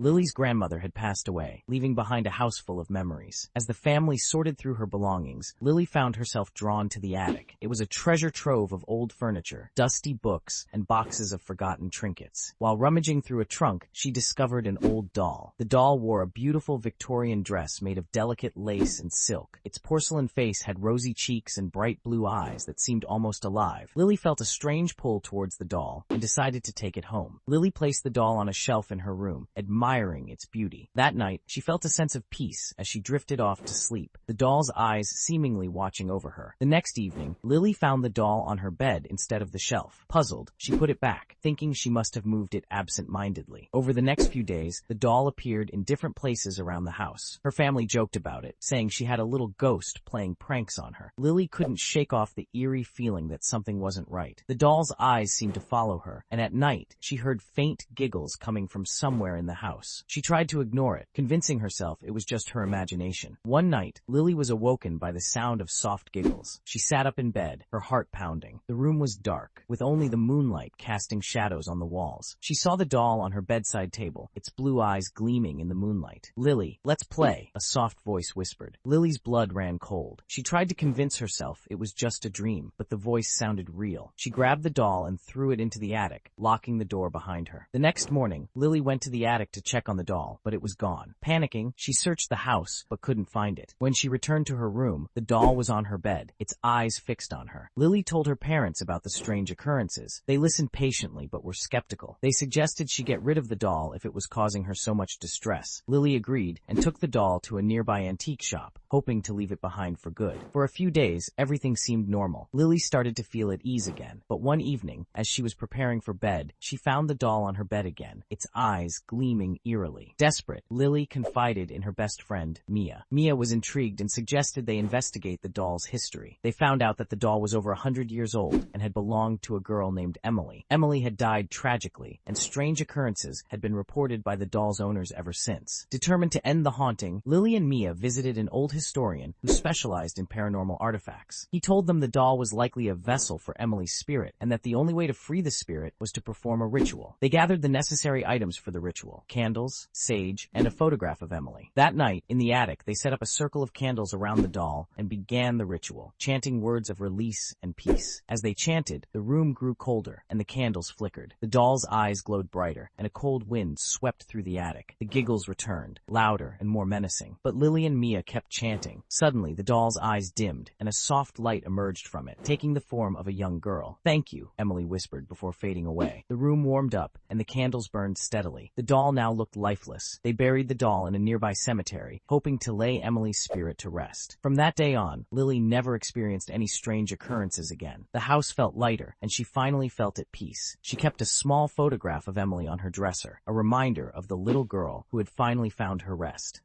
Lily's grandmother had passed away, leaving behind a house full of memories. As the family sorted through her belongings, Lily found herself drawn to the attic. It was a treasure trove of old furniture, dusty books, and boxes of forgotten trinkets. While rummaging through a trunk, she discovered an old doll. The doll wore a beautiful Victorian dress made of delicate lace and silk. Its porcelain face had rosy cheeks and bright blue eyes that seemed almost alive. Lily felt a strange pull towards the doll and decided to take it home. Lily placed the doll on a shelf in her room, admiring its beauty. That night, she felt a sense of peace as she drifted off to sleep, the doll's eyes seemingly watching over her. The next evening, Lily found the doll on her bed instead of the shelf. Puzzled, she put it back, thinking she must have moved it absent-mindedly. Over the next few days, the doll appeared in different places around the house. Her family joked about it, saying she had a little ghost playing pranks on her. Lily couldn't shake off the eerie feeling that something wasn't right. The doll's eyes seemed to follow her, and at night, she heard faint giggles coming from somewhere in the house. She tried to ignore it, convincing herself it was just her imagination. One night, Lily was awoken by the sound of soft giggles. She sat up in bed, her heart pounding. The room was dark, with only the moonlight casting shadows on the walls. She saw the doll on her bedside table, its blue eyes gleaming in the moonlight. "Lily, let's play," a soft voice whispered. Lily's blood ran cold. She tried to convince herself it was just a dream, but the voice sounded real. She grabbed the doll and threw it into the attic, locking the door behind her. The next morning, Lily went to the attic to check on the doll, but it was gone. Panicking, she searched the house, but couldn't find it. When she returned to her room, the doll was on her bed, its eyes fixed on her. Lily told her parents about the strange occurrences. They listened patiently, but were skeptical. They suggested she get rid of the doll if it was causing her so much distress. Lily agreed and took the doll to a nearby antique shop, hoping to leave it behind for good. For a few days, everything seemed normal. Lily started to feel at ease again, but one evening, as she was preparing for bed, she found the doll on her bed again, its eyes gleaming eerily. Desperate, Lily confided in her best friend, Mia. Mia was intrigued and suggested they investigate the doll's history. They found out that the doll was over 100 years old and had belonged to a girl named Emily. Emily had died tragically, and strange occurrences had been reported by the doll's owners ever since. Determined to end the haunting, Lily and Mia visited an old historian who specialized in paranormal artifacts. He told them the doll was likely a vessel for Emily's spirit, and that the only way to free the spirit was to perform a ritual. They gathered the necessary items for the ritual: candles, sage, and a photograph of Emily. That night, in the attic, they set up a circle of candles around the doll and began the ritual, chanting words of release and peace. As they chanted, the room grew colder, and the candles flickered. The doll's eyes glowed brighter, and a cold wind swept through the attic. The giggles returned, louder and more menacing. But Lily and Mia kept chanting. Suddenly, the doll's eyes dimmed, and a soft light emerged from it, taking the form of a young girl. "Thank you," Emily whispered before fading away. The room warmed up, and the candles burned steadily. The doll now looked lifeless. They buried the doll in a nearby cemetery, hoping to lay Emily's spirit to rest. From that day on, Lily never experienced any strange occurrences again. The house felt lighter, and she finally felt at peace. She kept a small photograph of Emily on her dresser, a reminder of the little girl who had finally found her rest.